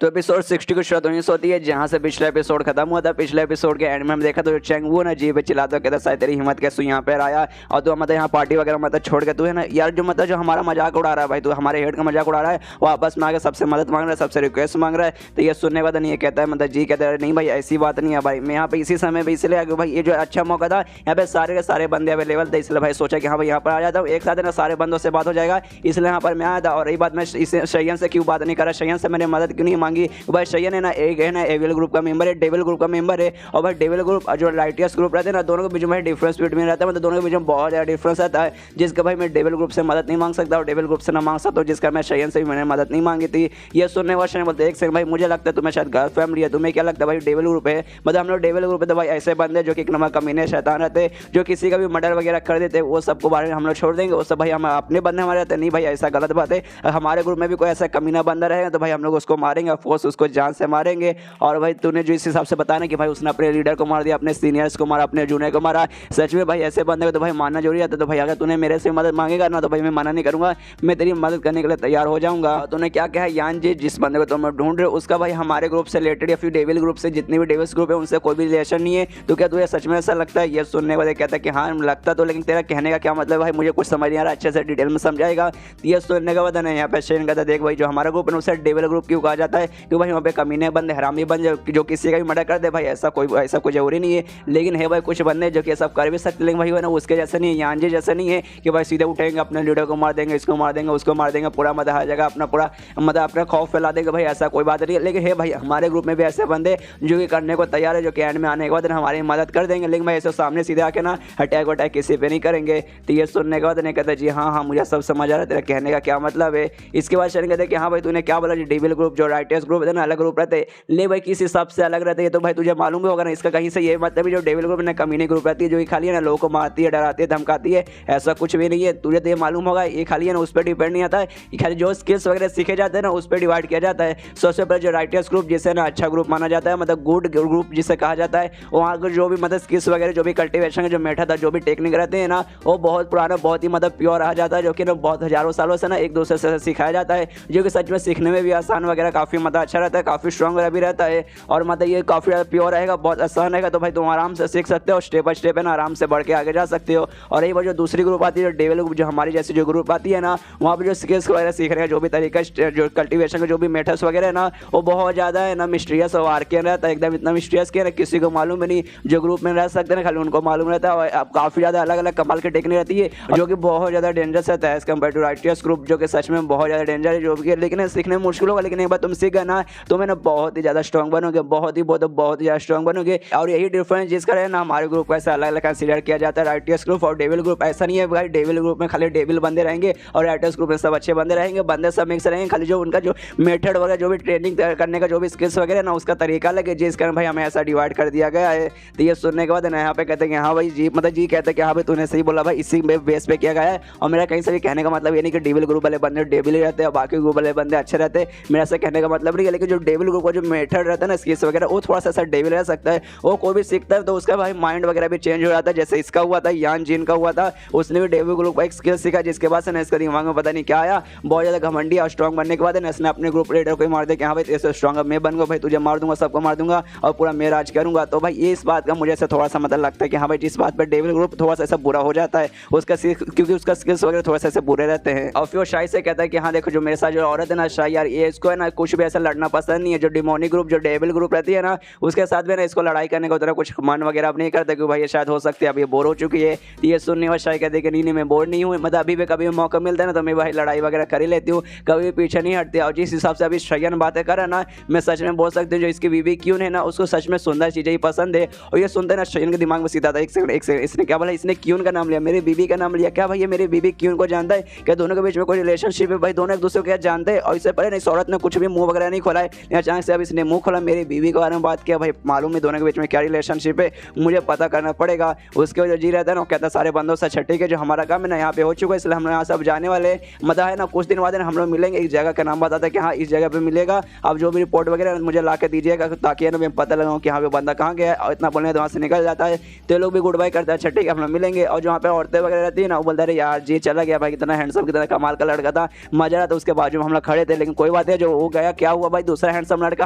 तो एपिसोड 60 की शुरुआत वहीं से होती है जहाँ से पिछला एपिसोड खत्म हुआ था। पिछले एपिसोड के एंड में हम देखा तो चैंग वू ना जी पे चिल्लाता कहता शायद तेरी हिम्मत कैसे यहाँ पे आया और तू मतलब यहाँ पार्टी वगैरह मतलब छोड़ के तू है ना यार जो मतलब जो हमारा मजाक उड़ा रहा है भाई, तू हमारे हेड का मजाक उड़ा रहा है, वापस में आके सबसे मदद मांग रहा है, सबसे रिक्वेस्ट मांग रहा है। तो ये सुनने के बाद नहीं कहता है मतलब जी कहता है नहीं भाई ऐसी बात नहीं है भाई, मैं यहाँ पे इसी समय पे इसलिए आ गया भाई, ये जो अच्छा मौका था यहाँ पे सारे के सारे बंदे अवेलेबल थे, इसलिए भाई सोचा कि हाँ भाई यहाँ पर आ जाता हूँ, एक साथ ना सारे बंदों से बात हो जाएगा, इसलिए यहाँ पर मैं आया था। और रही बात मैं शयन से क्यों बात नहीं करा, शयन से मैंने मदद क्यों नहीं मांगी भाई, शयन है ना एक है ना एविल ग्रुप का मेंबर है, डेविल ग्रुप का मेंबर है। और भाई डेविल ग्रुप जो राइटियस ग्रुप रहते हैं ना, दोनों के बीच में डिफरेंस बिटवीन रहता है, मतलब दोनों के बीच में बहुत ज़्यादा डिफरेंस रहता है, जिसका भाई मैं डेविल ग्रुप से मदद नहीं मांग सकता और डेविल ग्रुप से ना मांग सकता हूँ, जिसका मैं शयन से भी मैंने मदद नहीं मांगी थी। ये सुनने वाले शयन बोलते एक सेकंड भाई मुझे लगता है तुम्हें शायद गर्ल फैमिली है, तुम्हें क्या लगता है भाई डेविल ग्रुप है, मतलब हम लोग डेविल ग्रुप है तो भाई ऐसे बंदे जो कि एक नंबर कमीने शैतान रहते, जो किसी का भी मर्डर वगैरह कर देते, वो सबको बारे में हम लोग छोड़ देंगे, वो सब भाई हम अपने बंदे हमारे रहते नहीं भाई, ऐसा गलत बात है। हमारे ग्रुप में भी कोई ऐसा कमीना बंदा रहेगा तो भाई हम लोग उसको मारेंगे, ऑफकोर्स उसको जान से मारेंगे। और भाई तूने जो इस हिसाब से बताया ना कि भाई उसने अपने लीडर को मार दिया, अपने सीनियर्स को मारा, अपने जूनियर को मारा, सच में भाई ऐसे बंदे को तो भाई मानना जरूरी है। तो भाई अगर तूने मेरे से मदद मांगेगा ना तो भाई मैं मना नहीं करूंगा, मैं तेरी मदद करने के लिए तैयार हो जाऊंगा। तूने क्या कहा यान जी, जिस बंदे को तुम ढूंढ रहे हो उसका भाई हमारे ग्रुप से रिलेटेड या फिर डेविल ग्रुप से जितने भी डेविल्स ग्रुप है उनसे कोई भी रिलेशन नहीं है, तो क्या तुझे सच में ऐसा लगता है? ये सुनने वाले कहता है कि हाँ लगता तो, लेकिन तेरा कहने का क्या मतलब भाई मुझे कुछ समझ नहीं आ रहा, अच्छे से डिटेल में समझाएगा। ये सुनने के बाद ना यहाँ पे शेन कहता देख भाई जो हमारा ग्रुप है उसे डेविल ग्रुप क्यों कहा जाता है, क्योंकि भाई वहाँ पे कमीने बंद हरामी बंद जो किसी का भी मर्डर कर दे भाई, ऐसा कोई जरूरी नहीं है, लेकिन है भाई कुछ बंदे जो कि सब कर भी सकते, लेकिन भाई वो ना उसके जैसा नहीं है, यान जी जैसा नहीं है कि भाई सीधे उठेंगे अपने लीडर को मार देंगे, इसको मार देंगे, उसको मार देंगे, पूरा मजा आ जाएगा, अपना पूरा मतलब अपना खौफ फैला देंगे भाई, ऐसा कोई बात नहीं है। लेकिन है भाई हमारे ग्रुप में भी ऐसे बंदे जो कि करने को तैयार है, जो कि एंड में आने के बाद हमारी मदद कर देंगे, लेकिन भाई ऐसे सामने सीधे आके ना अटैक वटैक किसी पे नहीं करेंगे। तो ये सुनने के बाद नहीं कहते जी हाँ मुझे सब समझ आ रहा है, तेरा कहने का क्या मतलब है। इसके बाद शरण कहते कि हाँ भाई तूने क्या बोला, जो डेविल ग्रुप जो राइटर्स ग्रुप है ना अलग ग्रुप रहते, ले भाई किस हिसाब से अलग रहते हैं, तो भाई तुझे मालूम भी होगा ना, इसका कहीं से ये मतलब भी जो डेविल ग्रुप ने कमीने ग्रुप रहती है जो कि खाली है ना लोगों को मारती है, डराती है, धमकाती है, ऐसा कुछ भी नहीं है, तुझे तो ये मालूम होगा, ये खाली है ना उस पर डिपेंड नहीं आता है, ये खाली जो स्किल्स वगैरह सीखे जाते हैं ना उस पर डिवाइड किया जाता है। सबसे पहले जो राइटर्स ग्रुप जिसे ना अच्छा ग्रुप माना जाता है, मतलब गुड ग्रुप जिसे कहा जाता है, वहाँ पर जो भी मतलब स्किल्स वगैरह जो भी कल्टिवेशन का जो मेथड था, जो भी टेक्निक रहते हैं ना, वो बहुत पुराना बहुत ही मतलब प्योर आ जाता है, जो कि ना बहुत हजारों सालों से ना एक दूसरे से सिखाया जाता है, जो कि सच में सीखने में भी आसान वगैरह काफ़ी मतलब अच्छा रहता है, काफ़ी स्ट्रॉन्ग वगैरह भी रहता है, और मतलब ये काफ़ी ज़्यादा प्योर रहेगा, बहुत आसान रहेगा, तो भाई तुम आराम से सीख सकते हो, स्टेप बाय स्टेप है ना आराम से बढ़ के आगे जा सकते हो। और यही वो जो दूसरी ग्रुप आती है जो डेविल ग्रुप, जो हमारी जैसी जो ग्रुप आती है ना, वहाँ पर जो स्किल्स वगैरह सीखने का जो भी तरीका जो कल्टिवेशन का जो भी मेथड्स वगैरह है ना, वो बहुत ज़्यादा है ना मिस्टीरियस और आर्केन रहता है, एकदम इतना मिस्टीरियस कि किसी को मालूम नहीं, जो ग्रुप में रह सकते हैं खाली उनको मालूम रहता है, और काफ़ी ज़्यादा अलग अलग कमाल की टेक्निक रहती है जो कि बहुत ज़्यादा डेंजरस रहता है as compared to righteous group, जो कि सच में बहुत ज़्यादा डेंजर है, जो कि लेकिन सीखने में मुश्किल होगा, लेकिन एक बार तुम सीख गए ना तो ना बहुत ही ज़्यादा स्ट्रॉन्ग बनोगे, बहुत ही ज़्यादा स्ट्रॉन्ग बनोगे। और यही डिफरेंस जिसका है ना हमारे ग्रुप को ऐसा अलग अलग कंसीडर किया जाता है, राइटियस ग्रुप और डेविल ग्रुप। ऐसा नहीं है भाई डेविल ग्रुप में खाली डेविल बंदे रहेंगे और राइटियस ग्रुप में सब अच्छे बंदे रहेंगे, बंदे सब मिक्स रहेंगे, खाली जो उनका जो मेथड वगैरह जो भी ट्रेनिंग करने का जो भी स्किल्स वगैरह ना उसका तरीका लगे, जिस कारण भाई हमें ऐसा डिवाइड कर दिया गया है। तो ये सुनने के बाद ना यहाँ पे कहते हैं कि हाँ भाई जी मतलब जी कहते हैं कि हाँ भाई तूने सही बोला भाई, इसी बेस पे किया गया है, और मेरा कहीं से भी कहने का मतलब ये नहीं कि डेविल ग्रुप वाले बंदे डेविल ही रहते हैं और बाकी ग्रुप वाले बंदे अच्छे रहते हैं, मेरा ऐसा कहने का मतलब नहीं है। लेकिन जो डेविल ग्रुप का जो मेथड रहता है ना स्किल्स वगैरह, वो थोड़ा सा ऐसा डेविल रह सकता है, वो कोई भी सीखता है तो उसका भाई माइंड वगैरह भी चेंज हो जाता है, जैसे इसका हुआ था यान जिन का हुआ था, उसने भी डेविल ग्रुप का एक स्किल सीखा, जिसके बाद से ना इसका दिमाग में पता नहीं क्या आया, बहुत ज़्यादा घमंडी और स्ट्रॉन्ग बनने के बाद ना इसने अपने ग्रुप लीडर को ही मार दिया कि हाँ भाई ऐसे स्ट्रॉन्ग मैं बन गया भाई, तुझे मार दूंगा, सबको मार दूंगा और पूरा मैं राज करूंगा। तो भाई ये इस बात का मुझे ऐसा थोड़ा सा मतलब लगता है कि हाँ भाई जिस बात पर डेविल ग्रुप थोड़ा सा ऐसा बुरा हो जाता है उसका क्योंकि उसका स्किल्स वगैरह थोड़ा सा ऐसे बुरे रहते हैं। और फिर वो शाही से कहता है कि हाँ देखो जो मेरे साथ जो औरत है ना शाही यार, ये इसको है ना कुछ भी ऐसा लड़ना पसंद नहीं है, जो डिमोनिक ग्रुप जो डेविल ग्रुप रहती है ना उसके साथ भी ना इसको लड़ाई करने का उतना कुछ मन वगैरह अब नहीं करता, क्योंकि भाई ये शायद हो सकती है अब ये बोर हो चुकी है। ये सुनने वाले शाही कहते हैं कि नहीं मैं बोर नहीं हूँ, मतलब अभी भी कभी मौका मिलता है ना तो मैं भाई लड़ाई वगैरह कर ही लेती हूँ, कभी पीछे नहीं हटती। और जिस हिसाब से अभी शयन बातें कर रहा है ना, मैं सच में बोल सकती हूँ जो इसकी बीवी क्यों है ना उसको सच में सुंदर चीज़ें ही पसंद है। और ये सुनते ना शयन के दिमाग में सीधा था एक सेकंड इसने क्या बोला, इसने क्यों का नाम लिया, मेरी बीवी का नाम लिया, क्या भाई ये मेरी बीवी क्यों को जानता है, क्या दोनों के बीच में कोई रिलेशनशिप है भाई, दोनों एक दूसरे को क्या जानते हैं। और इससे पहले इस औरत ने कुछ भी मुंह वगैरह नहीं खोला है, अचानक से अब इसने मुंह खोला मेरी बीवी के बारे में बात किया, भाई मालूम है दोनों के बीच में क्या रिलेशनशिप है, मुझे पता करना पड़ेगा। उसके वजह जी रहता है ना, कहता सारे बंदों से अच्छा ठीक है जो हमारा काम है ना यहाँ पे हो चुका है, इसलिए हम लोग यहाँ सब जाने वाले, मतलब है ना कुछ दिन बाद हम लोग मिलेंगे, एक जगह का नाम बताता है कि हाँ इस जगह पे मिलेगा, अब जो भी रिपोर्ट वगैरह मुझे ला के दीजिएगा ताकि है ना मैं पता लगाऊँ कि हाँ पे बंदा कहाँ गया है, और इतना बोलने तो वहाँ से निकल जाता है। तो लोग भी गुड बाय करते हैं, अच्छा ठीक है हम लोग मिलेंगे। और जो वहाँ पे औरतें वगैरह रहती है ना वो बोलते हैं यार जी चला गया भाई, कितना हैंडसम कितना कमाल का लड़का था, मजा रहा था, उसके बाजू में हम लोग खड़े थे, लेकिन कोई बात है जो हो गया क्या क्या हुआ भाई, दूसरा हैंडसम लड़का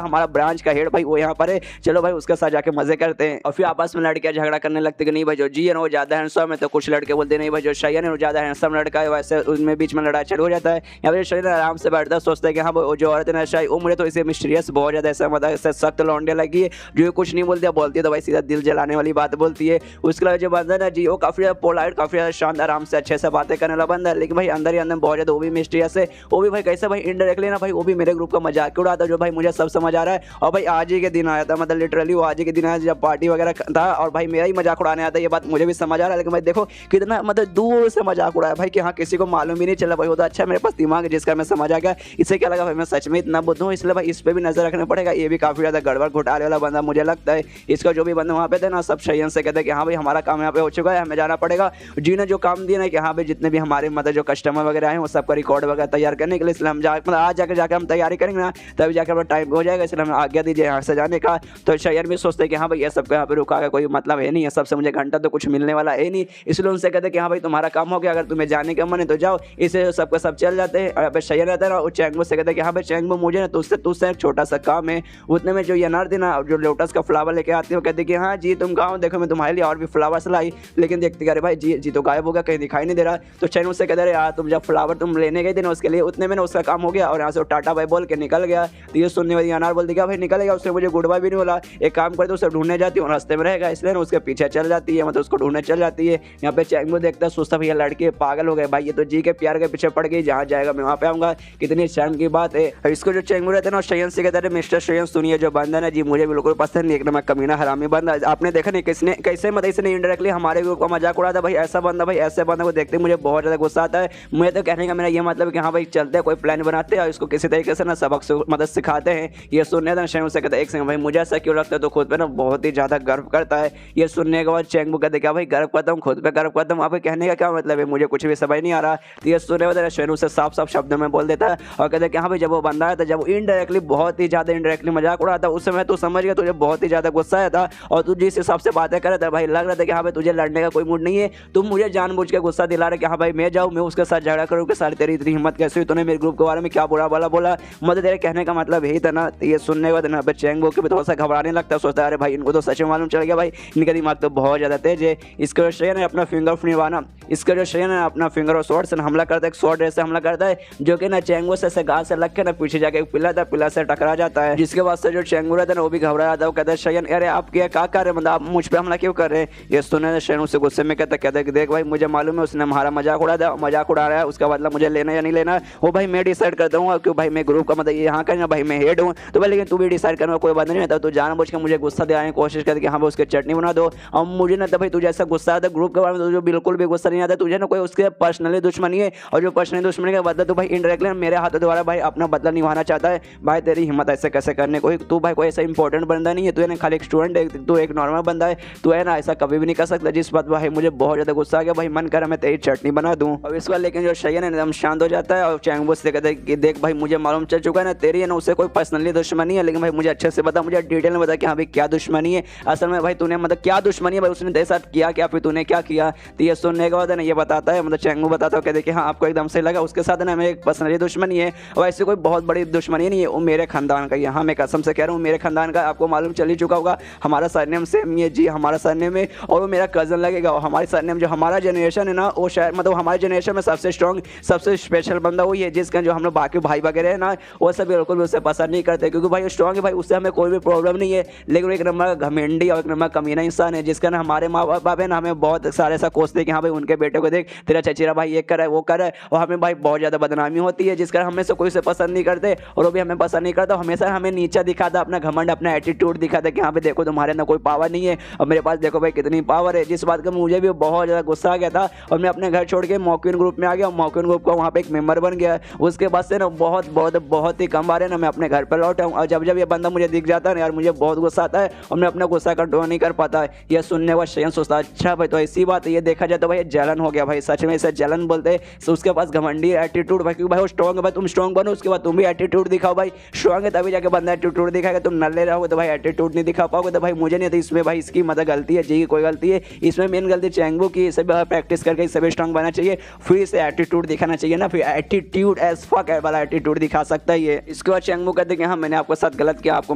हमारा ब्रांच का हेड भाई वो यहाँ पर है, चलो भाई उसके साथ जाके मजे करते हैं। और फिर आपस में लड़कियां झगड़ा करने लगती कि नहीं भाई जो जी है ना वो ज्यादा हैंडसम है, तो कुछ लड़के बोलते नहीं भाई जो शयन है वो ज्यादा हैंडसम लड़का है, वैसे उनमें बीच में लड़ाई चालू हो जाता है। यहाँ पे शयन आराम से बैठता है, सोचता है कि हाँ वो जो औरत है ना शायद वो मुझे तो इसे मिस्टीरियस बहुत ज्यादा ऐसा मतलब ऐसे सख्त लौंडे लगी है, जो कुछ नहीं बोलती है तो भाई सीधा दिल जलाने वाली बात बोलती है। उसके अलावा जो बंदा ना जी वो काफी ज्यादा पोलाइट, काफी ज्यादा शांत, आराम से अच्छे से बातें करने वाला बंदा है, लेकिन भाई अंदर ही अंदर बहुत ज्यादा वो भी मिस्टीरियस है। वो भी भाई कैसे भाई इनडायरेक्टली ना भाई वो भी मेरे ग्रुप का मजाक उड़ाता है, जो भाई मुझे सब समझ आ रहा है। और भाई आज ही के दिन आया था, मतलब लिटरली वो आज ही के दिन आया जब पार्टी वगैरह था, और भाई मेरा ही मजाक उड़ाने आता है, ये बात मुझे भी समझ आ रहा है। लेकिन भाई देखो कितना मतलब दूर से मजाक उड़ाया भाई कि हाँ किसी को मालूम ही नहीं चला भाई, वो तो अच्छा मेरे पास दिमाग है जिसका मैं समझ आ गया। इससे क्या लगा भाई मैं सच में इतना बुद्धू हूँ, इसलिए भाई इस पे भी नजर रखना पड़ेगा। ये भी काफी ज्यादा गड़बड़ घोटाले वाला बंदा मुझे लगता है। इसका जो भी बंदा वहाँ पे थे ना सब शयन से कहते हैं कि हाँ भाई हमारा काम यहाँ पे हो चुका है, हमें जाना पड़ेगा। जी ने जो काम दिया ना कि हाँ भाई जितने भी हमारे मतलब जो कस्टमर वगैरह हैं वो सबका रिकॉर्ड वगैरह तैयार करने के लिए, इसलिए हम मतलब आज जाकर हम तैयारी करेंगे ना तभी जाकर हमारा टाइम हो जाएगा, इसलिए हमें आज्ञा दीजिए यहाँ से जाने का। तो शयन भी सोचते हैं कि हाँ भाई ये सबको यहाँ पे रुका का कोई मतलब है नहीं है, सबसे मुझे घंटा तो कुछ मिलने वाला है नहीं, इसलिए उनसे कहते हैं कि हाँ भाई तुम्हारा काम हो गया, अगर तुम्हें जाने का मन है तो जाओ। इसे सबका सब चल जाते हैं। और शयन रहता है ना वो चैंगबो से कहते हैं कि हाँ भाई चैंगबो मुझे ना तुझसे एक छोटा सा काम है। उतने में जो यनार थी ना जो लोटस का फ्लावर लेके आती है वो कहती कि हाँ जी तुम कहाँ, देखो मैं तुम्हारे लिए और भी फ्लावर्स लाई, लेकिन देखते अरे भाई जी तो गायब हो गया, कहीं दिखाई नहीं दे रहा। तो चैन उससे कहते यार तुम जब फ्लावर तुम लेने गए थे ना उसके लिए, उतने में ना उसका काम हो गया और यहाँ से टाटा भाई बोल के निकल गया। तो ये सुनने वाली अनार बोलती क्या भाई निकलेगा, उसने मुझे गुड बाय भी नहीं बोला। एक काम करते उसे ढूंढने जाती है, रास्ते में रहेगा इसलिए उसके पीछे चल जाती है, मतलब उसको ढूंढने चल जाती है। यहाँ पे चैंगबो देखता है, सोचता भैया लड़के पागल हो गए भाई, ये तो जी के प्यार के पीछे पड़ गई, जहाँ जाएगा मैं वहाँ पे आऊंगा, कितनी शर्म की बात है। इसको जो चैंगबो रहता है ना शयन से कहता है मिस्टर शयन सुनिए जो बंदा है जी मुझे बिल्कुल पसंद नहीं, एक नंबर कमीना हरामी बंदा। आपने देखा नहीं किसने कैसे मतलब इसने इनडायरेक्टली हमारे ग्रुप का मजाक उड़ाता भाई, ऐसा बंदा भाई ऐसे बंदा को देखते मुझे बहुत ज़्यादा गुस्सा आता है। मुझे तो कहने का मेरा ये मतलब कि हाँ भाई चलते हैं कोई प्लान बनाते हैं और इसको किसी तरीके से ना सबक मदद सिखाते हैं। ये सुनने था शयन से कहता है एक सेकंड भाई मुझे ऐसा क्यों लगता है, तो खुद पे ना बहुत ही ज़्यादा गर्व करता है। ये सुनने के बाद चैंगबो कहते क्या भाई गर्व करता हूँ, खुद पे गर्व करता हूँ, आप कहने का क्या मतलब है, मुझे कुछ भी समझ नहीं आ रहा। तो ये सुनने वाला शयन उसे साफ साफ शब्दों में बोल देता है और कहते कि हाँ भाई जब वो बंदा आया था, जब वो इनडायरेक्टली बहुत ही ज़्यादा इनडायरेक्टली मजाक उड़ाता उस समय तो समझ गया तुझे बहुत ही ज़्यादा गुस्सा आया था और तू जिस हिसाब से बातें कर रहा था भाई लग रहा था कि हाँ भाई तुझे लड़ने का कोई मूड नहीं है, तुम मुझे जानबूझ के गुस्सा दिला रहे कि हाँ भाई मैं जाऊँ मैं उसके साथ झगड़ा करूँ कि सारी तेरी इतनी हिम्मत कैसे हुई, तूने मेरे ग्रुप के बारे में क्या बुरा वाला बोला, मतलब तेरे कहने का मतलब यही था ना। तो ये सुनने के बाद ना चैंगबो के भी थोड़ा सा घबराने लगता है, सोचता है अरे भाई इनको तो सच में मालूम चल गया भाई, इनका दिमाग तो बहुत ज़्यादा तेज है। इसका जो शयन है अपना फिंगर निभाना, इसका जो शयन है अपना फिंगर और शॉर्ट से हमला करता है, एक शॉर्ट रेस से हमला करता है जो कि ना चैंगबो से गाल से लग के ना पीछे जाके पिला से टकरा जाता है, जिसके बाद से जो चैंगबो रहता है ना वो भी घबरा जाता है। वो कहता है शयन अरे आप क्या कर रहे हैं, मतलब आप मुझ पर हमला क्यों कर रहे हैं। ये सुने शयन उसे गुस्से में कहता है कि देख भाई मुझे मालूम है उसने हमारा मजाक उड़ा रहा है, उसका बदला मुझे लेना या नहीं लेना वो भाई मैं डिसाइड करता हूँ, क्यों भाई मैं ग्रुप का मतलब यहाँ का भाई मैं हेड हूँ, तो भाई लेकिन तू भी डिसाइड करना कोई बात नहीं रहता, तो जानबूझ के मुझे गुस्सा दिलाने की कोशिश करके हाँ भाई उसके चटनी बना दो। और मुझे ना तो भाई तुझे ऐसा गुस्सा आता है ग्रुप के बारे में, तुझे बिल्कुल भी गुस्सा नहीं आता, तुझे ना कोई उसके पर्सनली दुश्मनी है और जो पर्सनली दुश्मनी का बदला तो भाई इनडायरेक्टली मेरे हाथों द्वारा भाई अपना बदला निभाना चाहता है। भाई तेरी हिम्मत ऐसे कैसे करने को, तू भाई कोई ऐसा इंपॉर्टेंट बंदा नहीं है, तू है ना खाली एक स्टूडेंट है, तू एक नॉर्मल बंदा है, तू है ना ऐसा कभी भी नहीं कर सकता। जिस बात भाई मुझे बहुत ज़्यादा गुस्सा आ गया भाई, मन कर मैं तेरी चटनी बना दूँ। और इस बार लेकिन जो शयन है एकदम शांत हो जाता है और चैंगबो से कहता है कि देख भाई मुझे मालूम चल चुका है ना तेरी है ना उससे कोई पर्सनली दुश्मनी है, लेकिन भाई मुझे अच्छे से बता, मुझे डिटेल में बता कि हाँ भाई क्या दुश्मनी है असल में, भाई तूने मतलब क्या दुश्मनी है भाई, उसने तेरे साथ किया क्या, फिर तूने क्या किया। तो ये सुनने के बाद है ना ये बताता है मतलब चैंगबो बताता है कहते कि हाँ आपको एकदम से लगा उसके साथ ना मेरी एक पर्सनली दुश्मनी है और ऐसी कोई बहुत बड़ी दुश्मनी नहीं है, वो मेरे खानदान का, यहाँ मैं कसम से कह रहा हूँ मेरे खानदान का, आपको मालूम चल ही चुका होगा हमारा सरनेम सेम ही है जी, हमारा सरनेम है और वो मेरा कजन लगेगा। और हमारे सरनेम जो हमारा जनरेशन है ना वो शायद मतलब हमारे जनरेशन में सबसे स्ट्रॉन्ग सबसे स्पेशल बंदा वही है, जिसका जो हम लोग बाकी भाई वगैरह है ना वो सब बिल्कुल भी उससे पसंद नहीं करते, क्योंकि भाई स्ट्रॉन्ग है भाई, उससे हमें कोई भी प्रॉब्लम नहीं है, लेकिन एक नंबर घमेंडी और एक नंबर कमीना इंसान है, जिसका ना हमारे माँ बाप है ना हमें बहुत सारे ऐसा कोसते कि हाँ भाई उनके बेटे को देख तेरा चचेरा भाई ये कर है वो कर है, और हमें भाई बहुत ज़्यादा बदनामी होती है, जिसका हमें से कोई से पसंद नहीं करते और वो भी हमें पसंद नहीं करता, हमेशा हमें नीचा दिखाता, अपना घमंड अपना एटीट्यूड दिखाता कि हाँ भाई देखो तुम्हारे अंदर कोई पावर नहीं है और मेरे पास देखो भाई कितनी पावर है। जिस बात का मुझे भी बहुत ज़्यादा गुस्सा आ गया था और मैं अपने घर छोड़ के मॉक्विन ग्रुप में आ गया, मॉक्विन ग्रुप का वहाँ पे एक मेंबर बन गया। उसके बाद से ना बहुत ही कम बार है ना मैं अपने घर पर लौटा हूँ और जब ये बंदा मुझे दिख जाता है ना यार मुझे बहुत गुस्सा आता है और मैं अपना गुस्सा कंट्रोल नहीं कर पाता। यह सुनने का शयन सोचता अच्छा भाई तो ऐसी बात है, ये देखा जाए तो भाई जलन हो गया भाई, सच में इसे जलन बोलते हैं। उसके पास घमंडी एटीट्यूड भाई, क्योंकि भाई वो स्ट्रॉन्ग है भाई, तुम स्ट्रॉन्ग बनो उसके बाद तुम भी एटीट्यूड दिखाओ भाई, स्ट्रॉन्ग है तभी जाके बंदा एटीट्यूड दिखाएगा, तुम नल्ले रहोगे तो भाई एटीट्यूड नहीं दिखा पाओगे। तो भाई मुझे नहीं था इसमें भाई इसकी मतलब गलती है जी की कोई गलती है, इसमें मेन गलती चैंगबो की, इसे प्रैक्टिस करके इसे स्ट्रॉन्ग बनना चाहिए, फिर इसे एटीट्यूड दिखाना चाहिए ना, फिर एटीट्यूड एज फक वाला एटीट्यूड दिखा सकता है ये। इसके बाद चैंगमू कहते कि हाँ मैंने आपके साथ गलत किया, आपको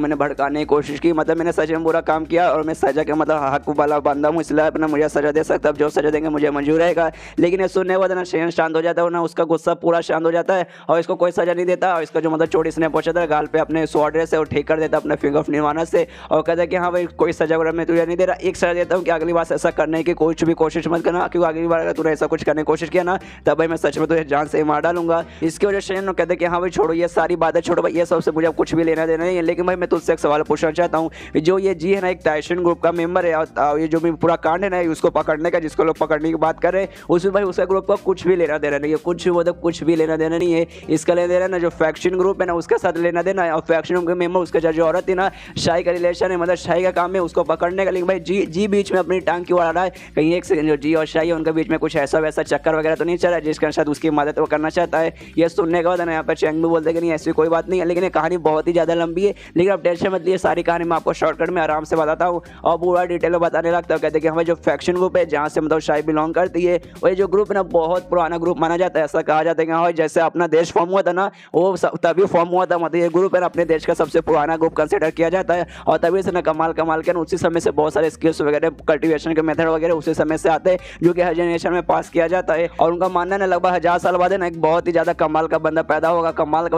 मैंने भड़काने की कोशिश की, मतलब मैंने सच में बुरा काम किया और मैं सजा के मतलब हक वाला बंदा हूँ, इसलिए अपना मुझे सजा दे सकता, अब जो सजा देंगे मुझे मंजूर रहेगा। लेकिन ये सुनने के बाद ना शेन शांत हो जाता है, ना उसका गुस्सा पूरा शांत हो जाता है और इसको कोई सजा नहीं देता। और इसका जो मतलब चोट इसने पहुंचा था गाल पे अपने स्वॉर्ड से, वो ठीक कर देता अपने फिंगर ऑफ निर्वाणा से और कहता है कि हाँ भाई कोई सजा वगैरह मैं तुझे नहीं दे रहा, एक सजा देता हूँ कि अगली बार ऐसा करने की कुछ भी कोशिश मत करना, क्योंकि अगली बार अगर तूने ऐसा कुछ करने की कोशिश किया ना तब भाई मैं सच में तुझे जान से ही मार डालूंगा। इसकी वजह से कहते हैं कि हाँ भाई छोड़ो ये सारी बातें, छोड़ो भाई ये सबसे मुझे कुछ भी लेना देना नहीं है। लेकिन भाई मैं तुझसे एक सवाल पूछना चाहता हूँ, जो ये जी है ना एक टाइसन ग्रुप का मेंबर है और ये जो भी पूरा कांड है ना उसको पकड़ने का, जिसको लोग पकड़ने की बात कर रहे हैं, उसमें भाई उसका ग्रुप का कुछ भी लेना देना नहीं है, कुछ मतलब कुछ भी लेना देना नहीं है। इसका लेना देना ना जो फैक्शन ग्रुप है ना उसके साथ लेना देना है, और फैक्शन ग्रुप के मेंबर उसके जो औरत थी ना शाही का रिलेशन है, मतलब शाही का काम है उसको पकड़ने का। लेकिन भाई जी बीच में अपनी टांग क्यों अड़ा रहा है, कहीं एक सेकंड, जो जी और शाही है उनके बीच में कुछ ऐसा वैसा चक्कर वगैरह तो नहीं चल रहा है जिसके साथ उसकी मदद वो करना चाहता है। ये सुनने के बाद ना यहाँ पर चैंगमू बोलते कि नहीं ऐसी कोई बात नहीं है, लेकिन ये कहानी बहुत ही ज़्यादा लंबी है, लेकिन अब टेंशन मत लिए, सारी कहानी मैं आपको शॉर्टकट में आराम से बताता हूँ और पूरा डिटेल में बताने लगता हूँ। कहते हैं कि हमें जो फैक्शन ग्रुप है जहाँ से मतलब शाही बिलोंग करती है, वही जो ग्रुप है ना बहुत पुराना ग्रुप माना जाता है। ऐसा कहा जाता है कि हाँ जैसे अपना देश फॉर्म हुआ था ना वो तभी फॉर्म हुआ था, मतलब ये ग्रुप है ना अपने देश का सबसे पुराना ग्रुप कंसिडर किया जाता है और तभी से ना कमाल के ना उसी समय से बहुत सारे स्किल्स वगैरह कल्टीवेशन के मेथड वगैरह उसी समय से आते हैं जो कि हर जनरेशन में पास किया जाता है। और उनका मानना है ना लगभग 1000 साल बाद है ना एक बहुत ही ज्यादा कमाल का बंदा पैदा होगा, कमाल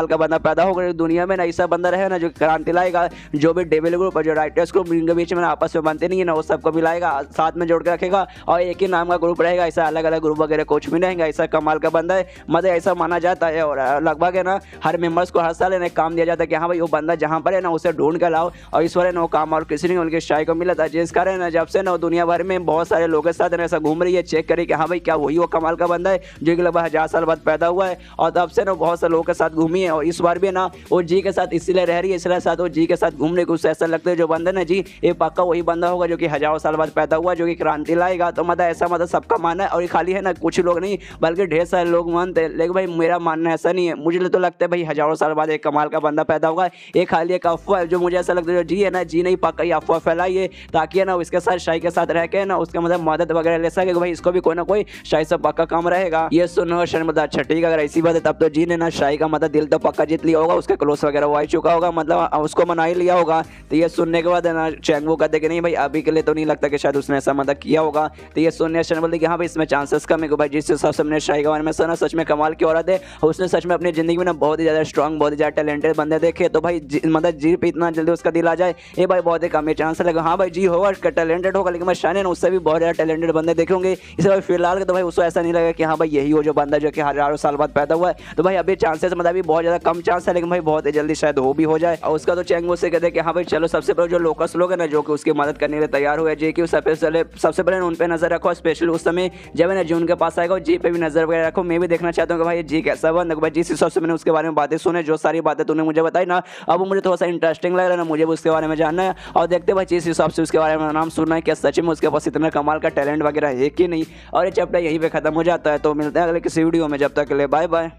का बंदा पैदा होगा दुनिया में ना, ऐसा बंदा रहे ना जो क्रांति लाएगा, जो भी डेविल ग्रुप और जो राइटर्स ग्रुप इनके बीच में आपस में बनते नहीं है ना वो सबको मिलाएगा, साथ में जोड़ के रखेगा और एक ही नाम का ग्रुप रहेगा, ऐसा अलग अलग ग्रुप वगैरह कुछ भी नहीं रहेगा। ऐसा कमाल का बंदा है, मतलब ऐसा माना जाता है। और लगभग है ना हर मेंबर्स को हर साल है ना काम दिया जाता है कि हाँ भाई वो बंदा जहाँ पर है ना उसे ढूंढ कर लाओ, और इस बार है ना वो काम और किसी नहीं उनके शाही को मिला था, जिस कारण ना जब से ना दुनिया भर में बहुत सारे लोगों के साथ ऐसा घूम रही है, चेक करी कि हाँ भाई क्या वही वो कमाल का बंदा है जो कि लगभग 1000 साल बाद पैदा हुआ है, और तब से ना बहुत सारे लोगों के साथ घूमी है। और इस बार भी ना वो जी के साथ इसलिए रह रही है, इसलिए साथ वो जी के साथ घूमने को उससे ऐसा लगता है जो बंदा ना जी ये पक्का वही बंदा होगा जो कि हजारों साल बाद पैदा हुआ, जो कि क्रांति लाएगा। तो मतलब ऐसा मतलब सबका मानना है, और ये खाली है ना कुछ लोग नहीं बल्कि ढेर सारे लोग मानते हैं। लेकिन भाई मेरा मानना ऐसा नहीं है, मुझे तो लगता है भाई हजारों साल बाद एक कमाल का बंदा पैदा होगा। ये खाली एक अफवाह है, जो मुझे ऐसा लगता है जो जी है ना जी नहीं पक्का ये अफवाह फैलाई है ताकि है ना उसके साथ शाही के साथ रह के ना उसका मतलब मदद वगैरह ले सके, भाई इसको भी कोई ना कोई शाही से पक्का काम रहेगा। ये सुनो शर्म मतलब अच्छा ठीक है, अगर ऐसी बात है तब तो जी ने ना शाही का मतलब दिल तो पक्का जीत लिया होगा, उसके क्लोज वगैरह वो आ चुका होगा, मतलब उसको मना ही लिया होगा। तो ये सुनने के बाद है ना चैंगमू कहते कि नहीं भाई अभी के लिए तो नहीं लगता कि शायद उसने ऐसा मतलब किया होगा। तो ये सुनने शर्म बोलते कि हाँ भाई इसमें चांसेस कम है कि भाई जिस हिसाब से हमने शाही के बारे में सुना सच में कमाल की औरत है, उसने सच में अपनी जिंदगी में ना बहुत ही ज़्यादा स्ट्रॉन्ग बहुत ही ज़्यादा टैलेंटेड बंदे देखे, तो भाई मतलब जी पे इतना जल्दी उसका दिल आ जाए ये भाई बहुत ही कम है चांस लगा। हाँ भाई जी होगा टैलेंटेड होगा, लेकिन मैं शायद ना उससे भी बहुत ज़्यादा टैलेंटेड बंदे देखे होंगे, इसे भाई फिलहाल तो भाई उसको ऐसा नहीं लगा कि हाँ भाई यही हो जो बंदा जो कि हजारों साल बाद पैदा हुआ है। तो भाई अभी चांसेस मतलब अभी बहुत ज़्यादा कम चांस है, लेकिन भाई बहुत ही जल्दी शायद वो भी हो जाए। और उसका तो चैंगमू से कहते हैं कि हाँ भाई चलो सबसे पहले जो लोकस लोग है ना जो कि उसकी मदद करने के लिए तैयार हुए जी की सबसे पहले उन पर नजर रखो, स्पेशली उस समय जब है ना जो उनके पास आएगा जी पे भी नजर वगैरह रखो। मैं भी देखना चाहता हूँ कि भाई जी कैसा बंदा, भाई जिस हिसाब से मैंने उसके बारे में बातें सुने, जो सारी बातें तूने मुझे बताई ना अब मुझे थोड़ा सा इंटरेस्टिंग लग रहा है ना, मुझे भी उसके बारे में जानना है और देखते भाई जिस हिसाब से उसके बारे में नाम सुनना है क्या सच में उसके पास इतना कमाल का टैलेंट वगैरह है कि नहीं। और ये चैप्टर यहीं पे खत्म हो जाता है, तो मिलते हैं अगले किसी वीडियो में, जब तक के लिए बाय बाय।